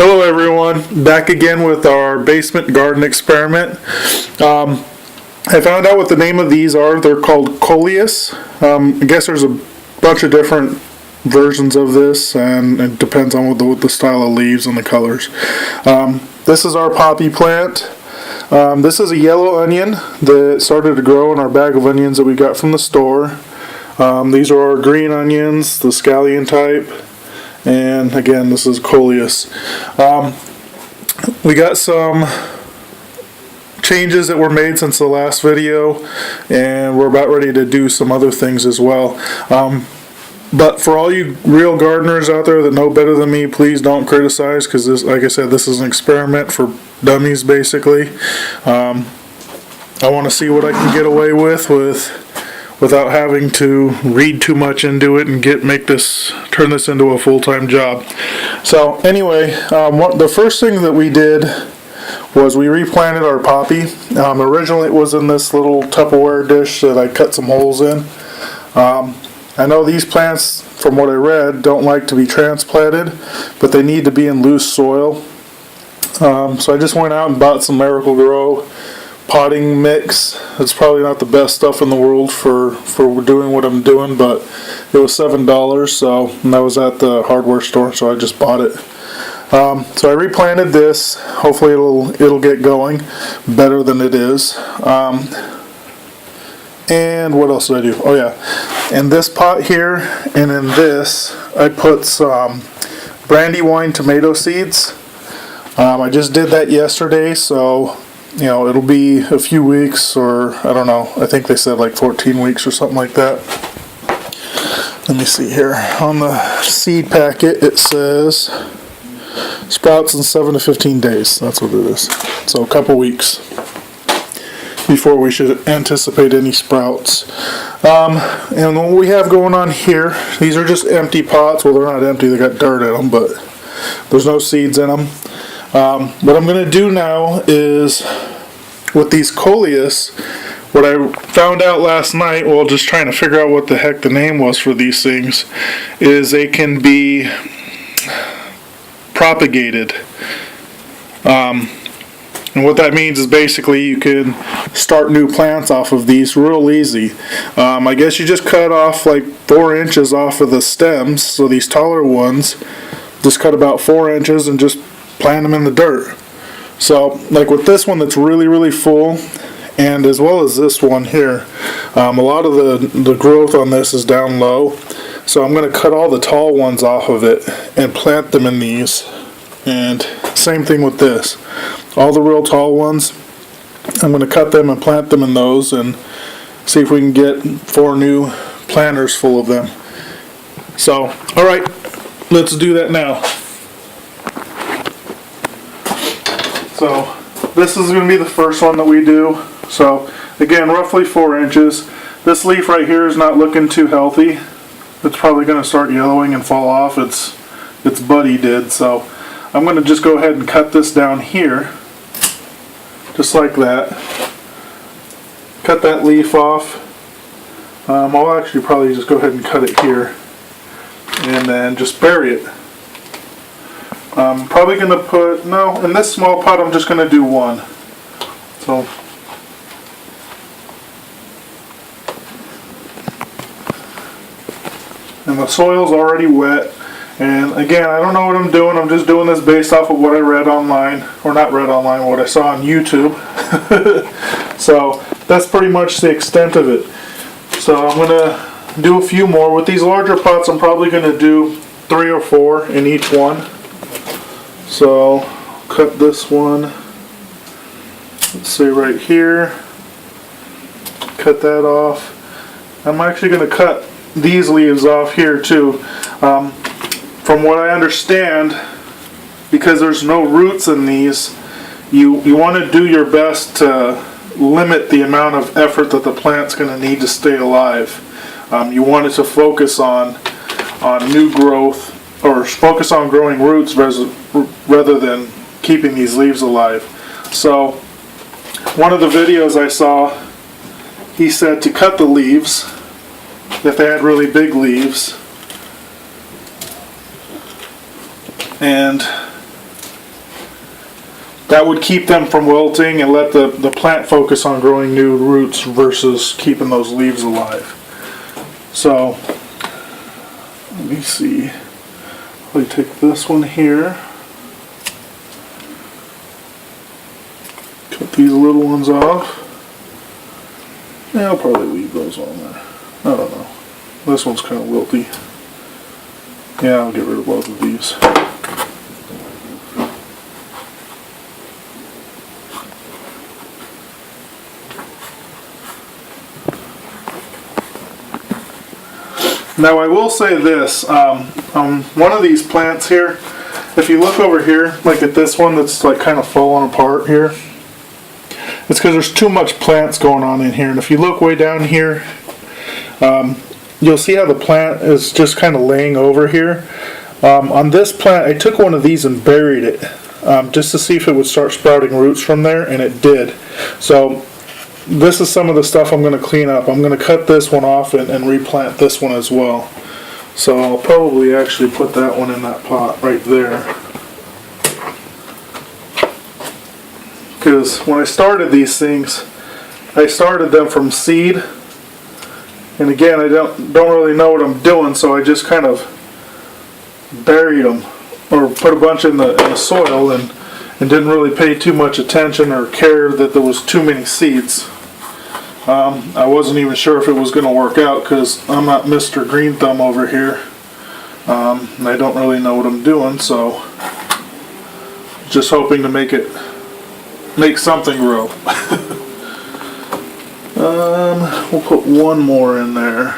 Hello everyone, back again with our basement garden experiment. I found out what the name of these are. They're called Coleus. I guess there's a bunch of different versions of this, and it depends on what the style of leaves and the colors. This is our poppy plant. This is a yellow onion that started to grow in our bag of onions that we got from the store. These are our green onions, the scallion type. And again, this is Coleus. We got some changes that were made since the last video, and we're about ready to do some other things as well. But for all you real gardeners out there that know better than me, please don't criticize, because this, like I said, this is an experiment for dummies basically. I want to see what I can get away with without having to read too much into it and turn this into a full-time job. So anyway, the first thing that we did was we replanted our poppy. Originally it was in this little Tupperware dish that I cut some holes in. I know these plants, from what I read, don't like to be transplanted, but they need to be in loose soil. So I just went out and bought some Miracle-Gro potting mix. It's probably not the best stuff in the world for doing what I'm doing, but it was $7, and that was at the hardware store, so I just bought it. So I replanted this. Hopefully it'll get going better than it is. And what else did I do? Oh yeah, in this pot here and in this I put some Brandywine tomato seeds. I just did that yesterday, so you know, it'll be a few weeks, or I don't know, I think they said like 14 weeks or something like that. Let me see here. On the seed packet it says sprouts in 7 to 15 days. That's what it is. So a couple weeks before we should anticipate any sprouts. And what we have going on here, these are just empty pots. Well, they're not empty, they got dirt in them, but there's no seeds in them. What I'm going to do now is, with these Coleus, what I found out last night while just trying to figure out what the heck the name was for these things, is they can be propagated. And what that means is basically you can start new plants off of these real easy. I guess you just cut off like 4 inches off of the stems, so these taller ones, just cut about 4 inches and just plant them in the dirt. So like with this one that's really full, and as well as this one here, a lot of the growth on this is down low, so I'm going to cut all the tall ones off of it and plant them in these. And same thing with this, all the real tall ones, I'm going to cut them and plant them in those and see if we can get 4 new planters full of them. So alright, let's do that now. So this is going to be the first one that we do. So again, roughly 4 inches. This leaf right here is not looking too healthy. It's probably going to start yellowing and fall off. Its buddy did. So I'm going to just go ahead and cut this down here, just like that. Cut that leaf off. I'll actually probably just go ahead and cut it here, and then just bury it. I'm probably going to put, no, in this small pot I'm just going to do 1. So, and the soil's already wet, and again, I don't know what I'm doing. I'm just doing this based off of what I read online, or not read online, what I saw on YouTube. So that's pretty much the extent of it. So I'm going to do a few more. With these larger pots I'm probably going to do 3 or 4 in each one. So, cut this one, let's see right here, cut that off. I'm actually going to cut these leaves off here too. From what I understand, because there's no roots in these, you want to do your best to limit the amount of effort that the plant's going to need to stay alive. You want it to focus on new growth, or focus on growing roots rather than keeping these leaves alive. So one of the videos I saw, he said to cut the leaves if they had really big leaves, and that would keep them from wilting and let the plant focus on growing new roots versus keeping those leaves alive. So, let me see. Let me take this one here. Cut these little ones off. Yeah, I'll probably leave those on there. I don't know. This one's kind of wilty. Yeah, I'll get rid of both of these. Now I will say this, one of these plants here, if you look over here, like at this one that's like kind of falling apart here, it's because there's too much plants going on in here. And if you look way down here, you'll see how the plant is just kind of laying over here. On this plant, I took one of these and buried it just to see if it would start sprouting roots from there, and it did. So this is some of the stuff I'm going to clean up. I'm going to cut this one off and replant this one as well. So I'll probably actually put that one in that pot right there. Because when I started these things, I started them from seed. And again, I don't really know what I'm doing, so I just kind of buried them or put a bunch in the soil and didn't really pay too much attention or care that there was too many seeds. I wasn't even sure if it was going to work out because I'm not Mr. Green Thumb over here. And I don't really know what I'm doing, so just hoping to make something grow. We'll put one more in there.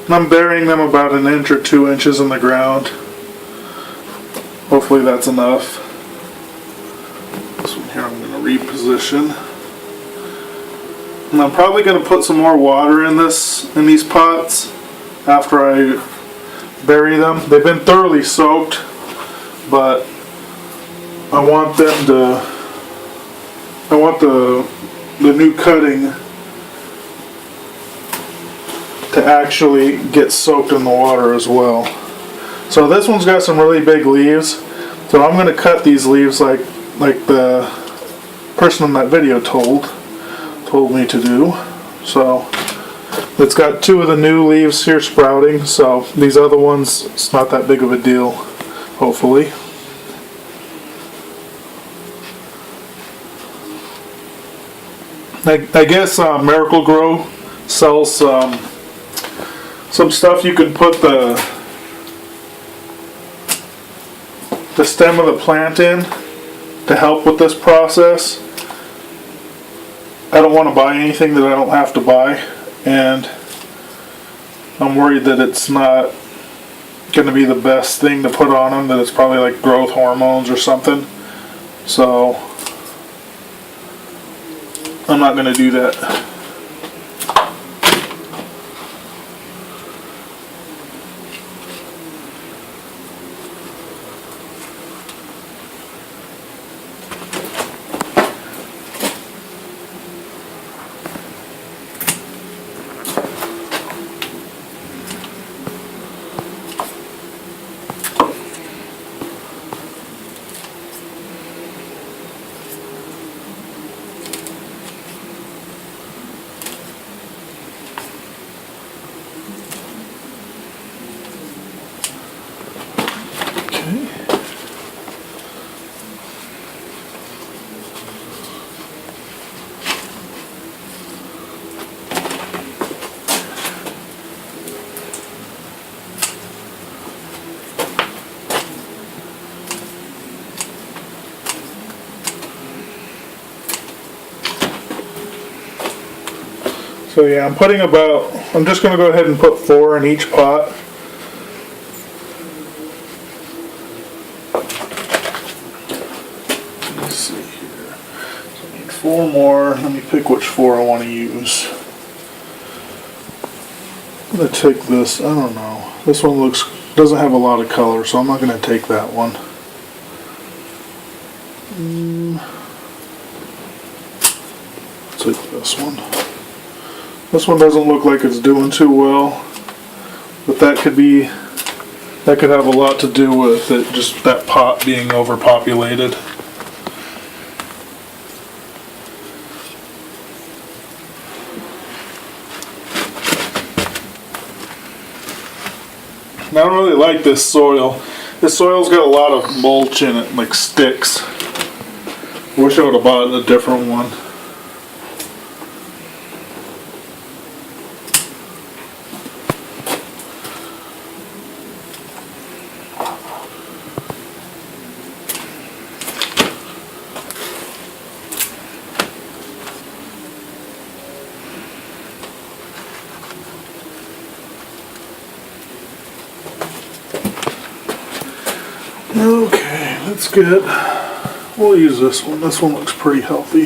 I'm burying them about 1 inch or 2 inches in the ground. Hopefully that's enough. This one here I'm going to reposition. And I'm probably going to put some more water in these pots after I bury them. They've been thoroughly soaked, but I want the new cutting to actually get soaked in the water as well. So this one's got some really big leaves, so I'm going to cut these leaves like the person in that video told me to do. So it's got 2 of the new leaves here sprouting, so these other ones, it's not that big of a deal, hopefully. I guess Miracle Grow sells some stuff you can put the stem of the plant in to help with this process. I don't want to buy anything that I don't have to buy, and I'm worried that it's not going to be the best thing to put on them, that it's probably like growth hormones or something. So I'm not going to do that. So yeah, I'm just going to go ahead and put 4 in each pot. Let's see here. So I need 4 more. Let me pick which 4 I want to use. I'm going to take this, I don't know. This one doesn't have a lot of color, so I'm not going to take that one. this one. This one doesn't look like it's doing too well, but that could have a lot to do with it, just that pot being overpopulated. I don't really like this soil. This soil's got a lot of mulch in it, like sticks. Wish I would have bought a different one. Okay, that's good. We'll use this one. This one looks pretty healthy.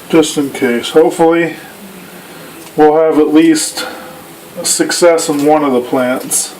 Just in case. Hopefully, we'll have at least a success in one of the plants.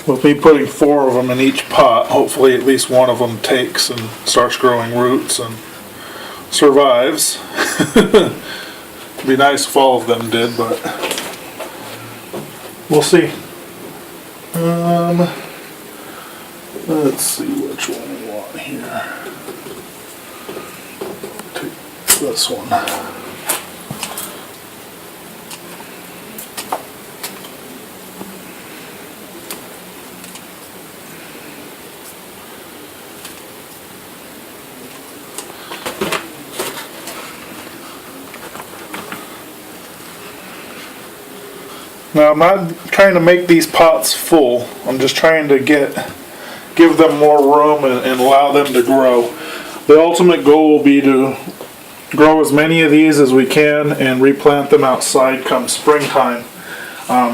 With me putting 4 of them in each pot, hopefully at least one of them takes and starts growing roots and survives. It'd be nice if all of them did, but we'll see. Let's see which one we want here. Take this one. Now I'm not trying to make these pots full. I'm just trying to give them more room and allow them to grow. The ultimate goal will be to grow as many of these as we can and replant them outside come springtime,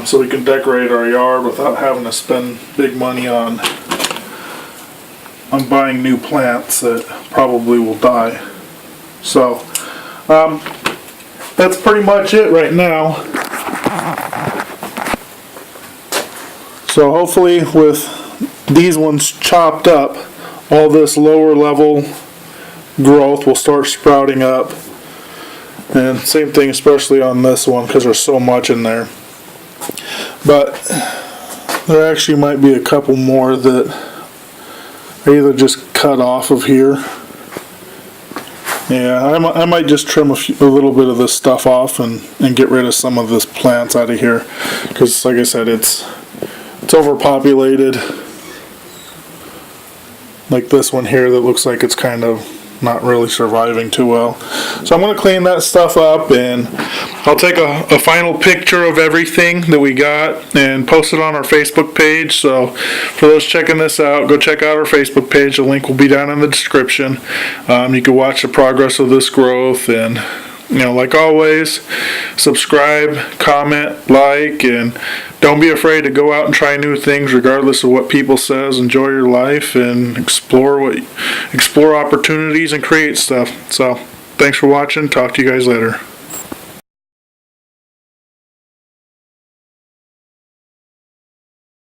so we can decorate our yard without having to spend big money on buying new plants that probably will die. So that's pretty much it right now. So hopefully with these ones chopped up, all this lower level growth will start sprouting up. And same thing especially on this one because there's so much in there. But there actually might be a couple more that I either just cut off of here. Yeah, I might just trim a little bit of this stuff off and get rid of some of this plants out of here. Because like I said, it's overpopulated, like this one here that looks like it's kind of not really surviving too well. So I'm going to clean that stuff up and I'll take a final picture of everything that we got and post it on our Facebook page. So for those checking this out, go check out our Facebook page. The link will be down in the description. You can watch the progress of this growth, and like always, subscribe, comment, like, and don't be afraid to go out and try new things regardless of what people says. Enjoy your life and explore opportunities and create stuff. So thanks for watching. Talk to you guys later.